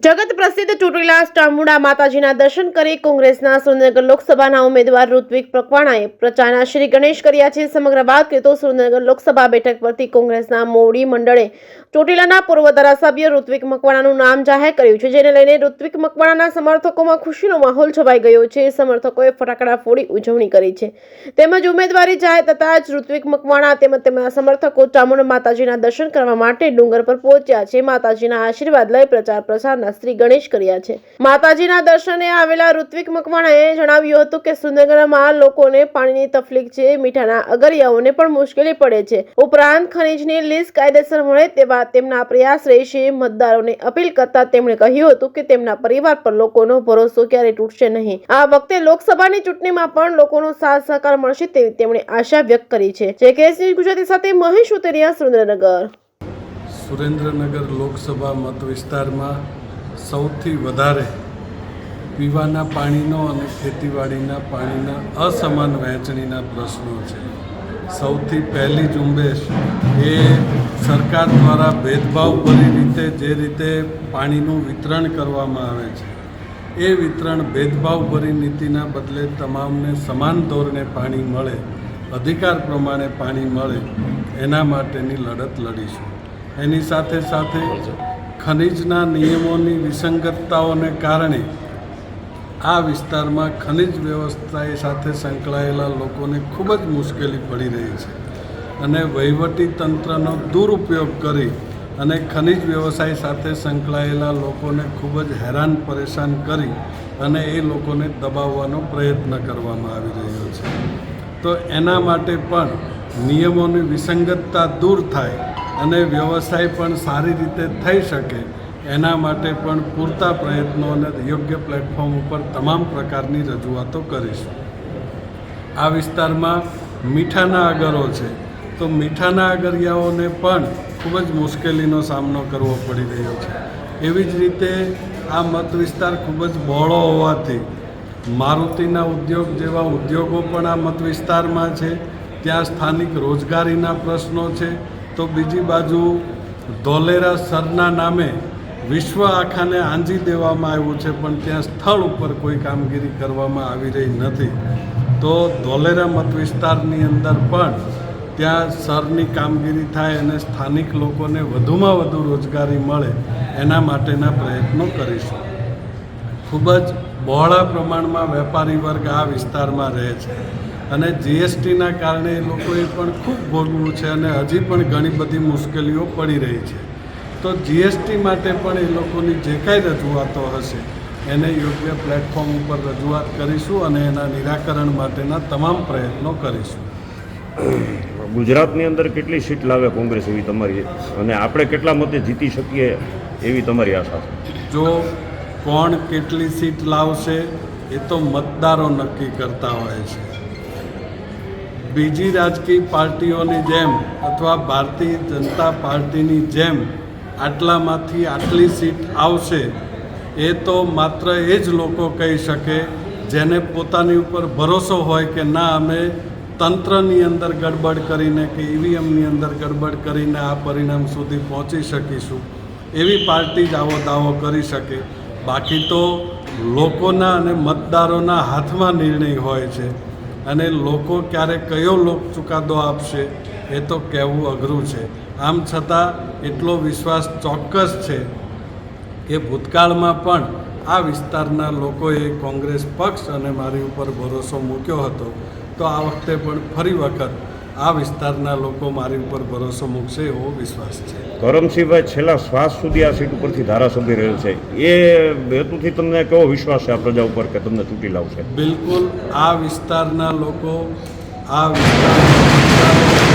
જગત પ્રસિદ્ધ ચોટીલા ચામુંડા માતાજીના દર્શન કરી કોંગ્રેસના સુરેન્દ્રનગર લોકસભાના ઉમેદવાર ઋત્વિક મકવાણાએ પ્રચારના શ્રી ગણેશ કર્યા છે। સમગ્ર વાત કરીએ તો સુરેન્દ્રનગર લોકસભા બેઠક પરથી કોંગ્રેસના મોવડી મંડળે ચોટીલાના પૂર્વ ધારાસભ્ય ઋત્વિક મકવાણાનું નામ જાહેર કર્યું છે, જેને લઈને ઋત્વિક મકવાણાના સમર્થકોમાં ખુશીનો માહોલ છવાઈ ગયો છે। સમર્થકોએ ફટાકડા ફોડી ઉજવણી કરી છે, તેમજ ઉમેદવારી જાહેર થતાં જ ઋત્વિક મકવાણા તેમજ તેમના સમર્થકો ચામુંડા માતાજીના દર્શન કરવા માટે ડુંગર પર પહોંચ્યા છે। માતાજીના આશીર્વાદ લઈ પ્રચાર પ્રસાર શ્રી ગણેશ કર્યા છે। માતાજીના દર્શને આવેલા ઋત્વિક મકવાણાએ જણાવ્યું હતું કે સુરેન્દ્રનગરમાં લોકોને પાણીની તકલીફ છે, મીઠાના અગરિયાઓને પણ મુશ્કેલી પડે છે, ઉપરાંત ખનીજની લીઝ કાયદેસર મળે તેવા તેમના પ્રયાસ રહેશે। મતદારોને અપીલ કરતા તેમણે કહ્યું હતું કે તેમના પરિવાર પર લોકોનો ભરોસો ક્યારે તૂટશે નહીં। આ વખતે લોકસભાની ચૂંટણીમાં પણ લોકોનો સાથ સહકાર મળશે તેવી તેમણે આશા વ્યક્ત કરી છે। જે કેસની ગુજરાતી સાથે મહેશ ઉતરિયા, સુરેન્દ્રનગર। સુરેન્દ્રનગર લોકસભા મત વિસ્તારમાં સૌથી વધારે પીવાના પાણીનો અને ખેતીવાડીના પાણીના અસમાન વહેંચણીના પ્રશ્નો છે। સૌથી પહેલી ઝુંબેશ એ સરકાર દ્વારા ભેદભાવભરી રીતે જે રીતે પાણીનું વિતરણ કરવામાં આવે છે, એ વિતરણ ભેદભાવભરી નીતિના બદલે તમામને સમાન ધોરણે પાણી મળે, અધિકાર પ્રમાણે પાણી મળે, એના માટેની લડત લડીશું। એની સાથે સાથે ખનિજના નિયમોની વિસંગતતાઓને કારણે આ વિસ્તારમાં ખનિજ વ્યવસ્થા સાથે સંકળાયેલા લોકોને ખૂબ જ મુશ્કેલી પડી રહી છે અને વહીવટી તંત્રનો દુરુપયોગ કરી અને ખનિજ વ્યવસાય સાથે સંકળાયેલા લોકોને ખૂબ જ હેરાન પરેશાન કરી અને એ લોકોને દબાવવાનો પ્રયત્ન કરવામાં આવી રહ્યો છે। તો એના માટે પણ નિયમોની વિસંગતતા દૂર થાય અને વ્યવસાય પણ સારી રીતે થઈ શકે, એના માટે પણ પૂરતા પ્રયત્નો અને યોગ્ય પ્લેટફોર્મ ઉપર તમામ પ્રકારની રજૂઆતો કરીશું। આ વિસ્તારમાં મીઠાના અગરો છે, તો મીઠાના અગરિયાઓને પણ ખૂબ જ મુશ્કેલીનો સામનો કરવો પડી રહ્યો છે। એવી જ રીતે આ મત વિસ્તાર ખૂબ જ બહોળો હોવાથી મારુતિના ઉદ્યોગ જેવા ઉદ્યોગો પણ આ મત વિસ્તારમાં છે, ત્યાં સ્થાનિક રોજગારીના પ્રશ્નો છે। તો બીજી બાજુ ધોલેરા સરના નામે વિશ્વ આખાને આંજી દેવામાં આવ્યું છે, પણ ત્યાં સ્થળ ઉપર કોઈ કામગીરી કરવામાં આવી રહી નથી। તો ધોલેરા મત વિસ્તારની અંદર પણ ત્યાં સરની કામગીરી થાય અને સ્થાનિક લોકોને વધુમાં વધુ રોજગારી મળે, એના માટેના પ્રયત્નો કરીશું। ખૂબ જ બહોળા પ્રમાણમાં વેપારી વર્ગ આ વિસ્તારમાં રહે છે અને જીએસટીના કારણે એ લોકોએ પણ ખૂબ ભોગવું છે અને હજી પણ ઘણી બધી મુશ્કેલીઓ પડી રહી છે। તો જીએસટી માટે પણ એ લોકોની જે કાંઈ રજૂઆતો હશે એને યોગ્ય પ્લેટફોર્મ ઉપર રજૂઆત કરીશું અને એના નિરાકરણ માટેના તમામ પ્રયત્નો કરીશું। ગુજરાતની અંદર કેટલી સીટ લાવે કોંગ્રેસ એવી તમારી, અને આપણે કેટલા મતે જીતી શકીએ એવી તમારી આશા છે? જો કોણ કેટલી સીટ લાવશે એ તો મતદારો નક્કી કરતા હોય છે। બીજી રાજકીય પાર્ટીઓની જેમ અથવા ભારતીય જનતા પાર્ટીની જેમ આટલામાંથી આટલી સીટ આવશે એ તો માત્ર એ જ લોકો કહી શકે જેને પોતાની ઉપર ભરોસો હોય કે ના, અમે તંત્રની અંદર ગડબડ કરીને કે ઈવીએમની અંદર ગડબડ કરીને આ પરિણામ સુધી પહોંચી શકીશું, એવી પાર્ટી જ આવો દાવો કરી શકે। બાકી તો લોકોના અને મતદારોના હાથમાં નિર્ણય હોય છે અને લોકો ક્યારે કયો લોક ચુકાદો આપશે એ તો કહેવું અઘરું છે। આમ છતાં એટલો વિશ્વાસ ચોક્કસ છે કે ભૂતકાળમાં પણ આ વિસ્તારના લોકોએ કોંગ્રેસ પક્ષ અને મારી ઉપર ભરોસો મૂક્યો હતો, તો આ વખતે પણ ફરી વખત આ વિસ્તારના લોકો મારી ઉપર ભરોસો મૂકશે એવો વિશ્વાસ છે। કરમસિંહભાઈ છેલ્લા શ્વાસ સુધી આ સીટ ઉપરથી ધારાસભ્ય રહ્યો છે, એ હેતુથી તમને કેવો વિશ્વાસ છે આ પ્રજા ઉપર કે તમને ચૂંટી લાવશે? બિલકુલ, આ વિસ્તારના લોકો આ વિસ્તારના